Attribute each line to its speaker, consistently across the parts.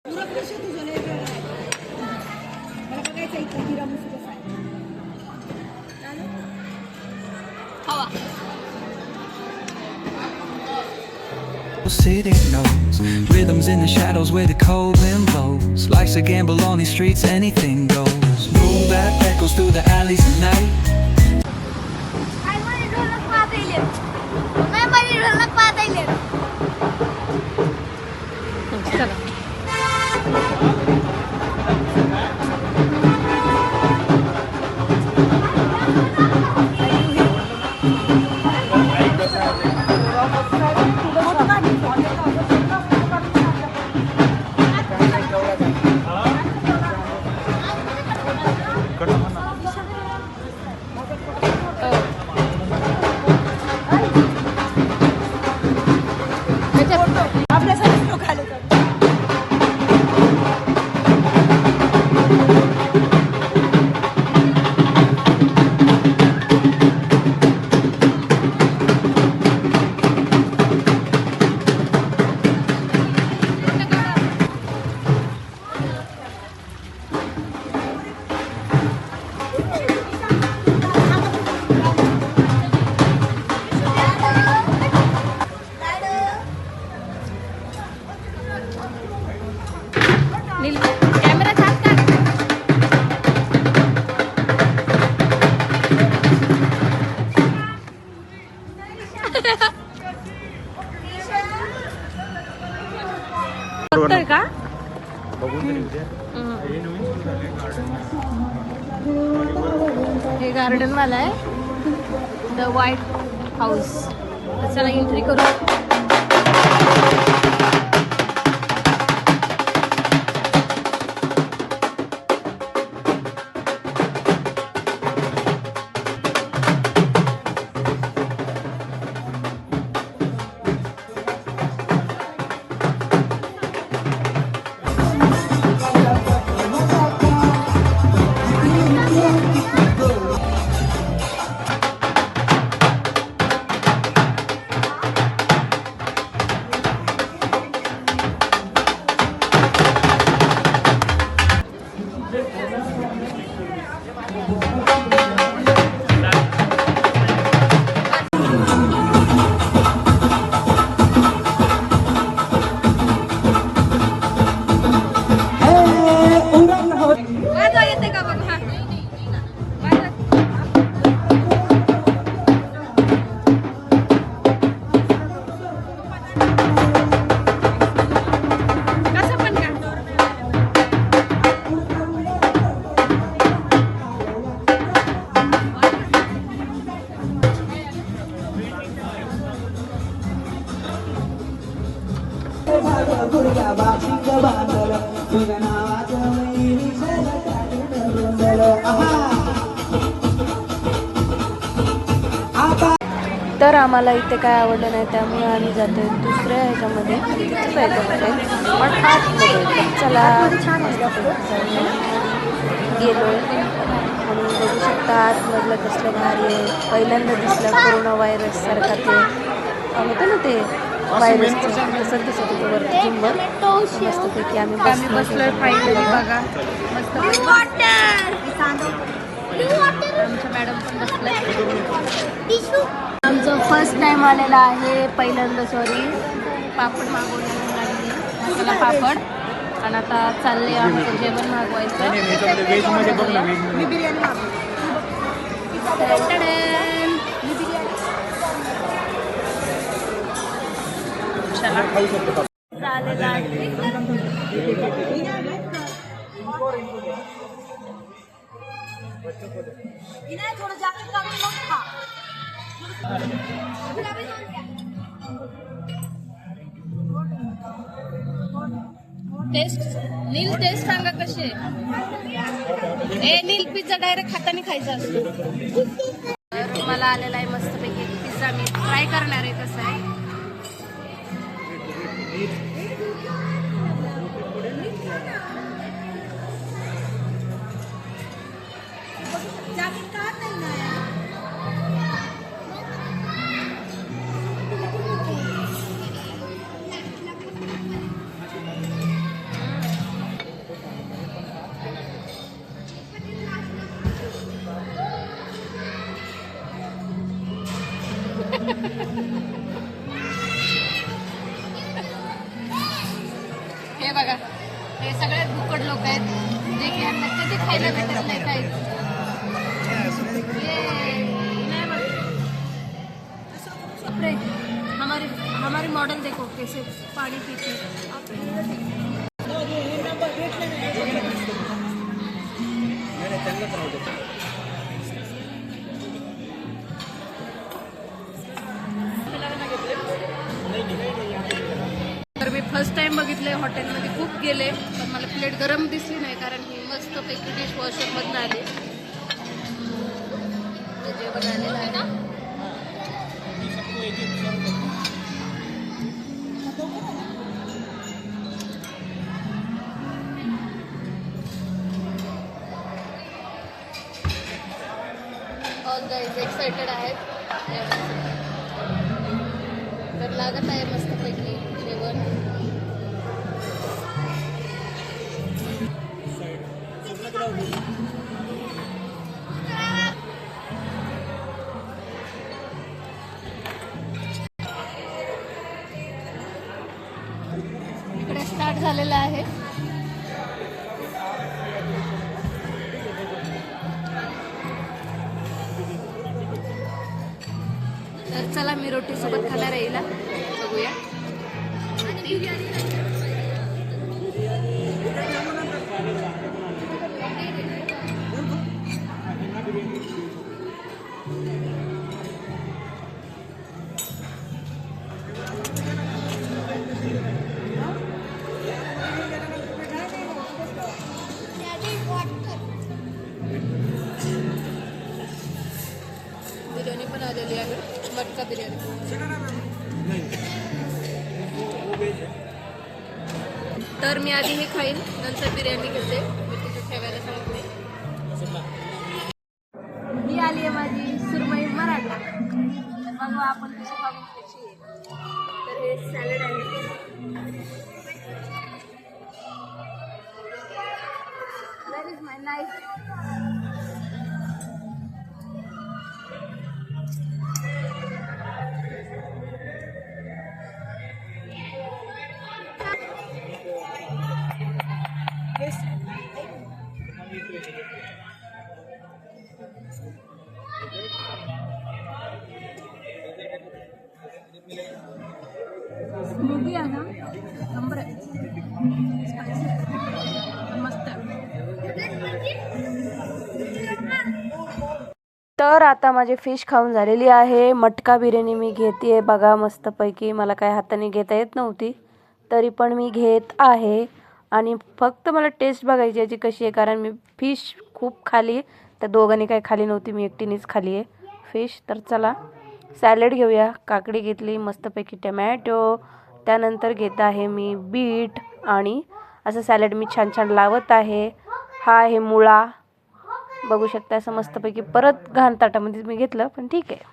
Speaker 1: City knows rhythms in the shadows where the cold wind blows. Life's a gamble on these streets, anything goes. Boom bap echoes through the alleys at night.
Speaker 2: का हे garden वाला आहे the white house. चला entry करू. तर आम्हाला इथे काय आवडलं नाही त्यामुळे आम्ही जातोय दुसऱ्या ह्याच्यामध्ये. तिथेच जायचं पण आतमध्ये. चला गेलो आणि बघू शकता आतमधलं कसलं भारी आहे. पहिल्यांदा दिसलं कोरोना व्हायरस सारखा ते होतं ना ते व्हायरस तसं दिसत होतं वरती जिमवर. मस्तपैकी आम्ही बसलोय फायनली बघा. मस्त आमच्या मॅडम पण बसल्या. आमचं फर्स्ट टाइम आलेला आहे पहिल्यांदा. सॉरी पापड मागवले मला पापड आणि आता चालले आमचं जेवण मागवायचं. मी बिर्याणी चालेल आहे. टेस्ट नील टेस्ट सांगा कशी आहे. नील पिझ्झा डायरेक्ट हाताने खायचा असतो. मला आलेला आहे मस्तपैकी पिझ्झा. मी ट्राय करणार आहे कसं आहे. हे बघा, हे सगळ्यात भुकट लोक आहेत जे की यांना कधी खायला भेटत नाही काही. बापरे, हमारी मॉडल देखो कैसे पानी पीती. तर मी फर्स्ट टाइम बघितले हॉटेलमध्ये, खूप गेले पण मला प्लेट गरम दिसली नाही कारण ही मस्तपैकी डिश वॉशरमधून आली. जेवण आलेलं आहे ना. ऑल गाईज एक्साइटेड आहेत, तर लागत आहे मस्तपैकी जेवण. इकडे स्टार्ट झालेलं आहे. तर चला मी रोटी सोबत खाणार आहे हिला, बघूया. बिर्याणी पण आलेली आहे, मटका बिर्याणी. तर मी आधी हे खाईन, नंतर बिर्याणी घेते. मी तिथे ठेवायला सांगते. ही आली आहे माझी सुरमई मराठा. तर बघू आपण कशी खाऊन कशी आहे. तर हे सॅलड आहे. Where is my knife? Smoky आहे ना, नंबर आहे. मस्त. तर आता माझी फिश खाऊन झालेली आहे. मटका बिर्याणी मी घेते बघा मस्तपैकी. मला काय हाताने घेता येत नव्हती तरी पण मी घेत आहे आणि फक्त मला टेस्ट बघायची याची कशी आहे, कारण मी फिश खूप खाली, त्या दोघांनी काही खाली नव्हती, मी एकटीनेच खाली आहे फिश. तर चला सॅलड घेऊया. काकडी घेतली मस्तपैकी, टमॅटो, त्यानंतर घेत आहे मी बीट आणि असं सॅलड मी छान छान लावत आहे. हा आहे मुळा, बघू शकता असं मस्तपैकी. परत घाण ताटामध्ये मी घेतलं पण ठीक आहे.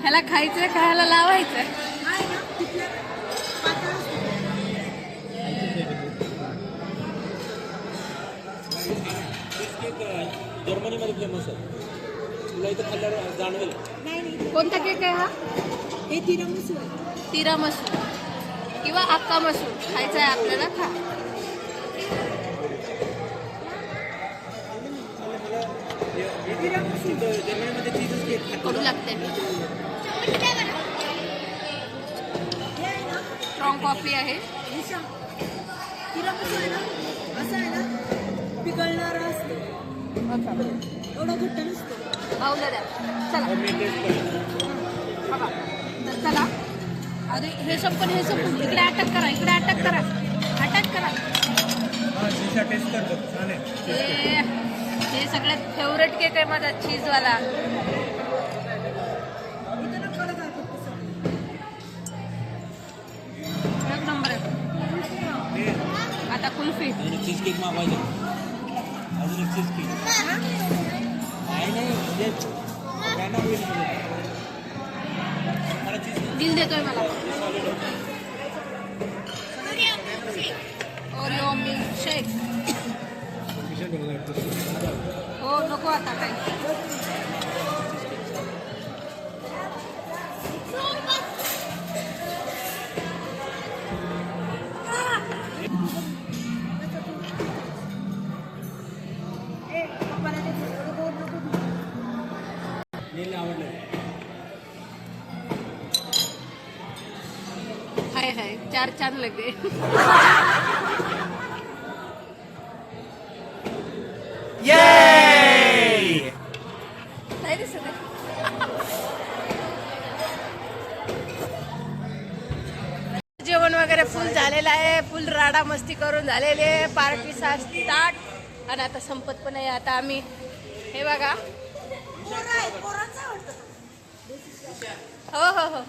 Speaker 2: ह्याला खायचं, खायला लावायचं.
Speaker 3: जर्मनीमध्ये फेमस आहे, तुला इथं खाल्ल्यावर जाणवेल.
Speaker 2: कोणता केक आहे हा?
Speaker 4: हे तिरामिसू आहे.
Speaker 2: तिरामिसू. किंवा अख्खा मसूर खायचा आहे आपल्याला खा.
Speaker 3: जर्मनीमध्ये चीजच केक
Speaker 2: कडू लागते. स्ट्रॉंग कॉफी आहे. बाऊला द्या. चला बाबा तर चला. अरे हे संपन इकडे अटक करा, इकडे अटक करा, अटक करा.
Speaker 3: टेस्ट करतो छान आहे.
Speaker 2: हे सगळ्यात फेवरेट केक आहे माझा चीजवाला. एक नंबर आहे. आता कुल्फी.
Speaker 3: चीज केक मागवायचं. अजून एक चीज केक. नाही
Speaker 2: दिल देतोय मला. ओरिओ मिल्क शेक. हो नको आता काही. हाय हाय 4 चांद लगे. नाही दिसत आहे. जेवण वगैरे फुल झालेलं आहे. फुल राडा मस्ती करून झालेली आहे. Party start. आणि आता संपत पण आहे. आता आम्ही हे बघा. हो हो हो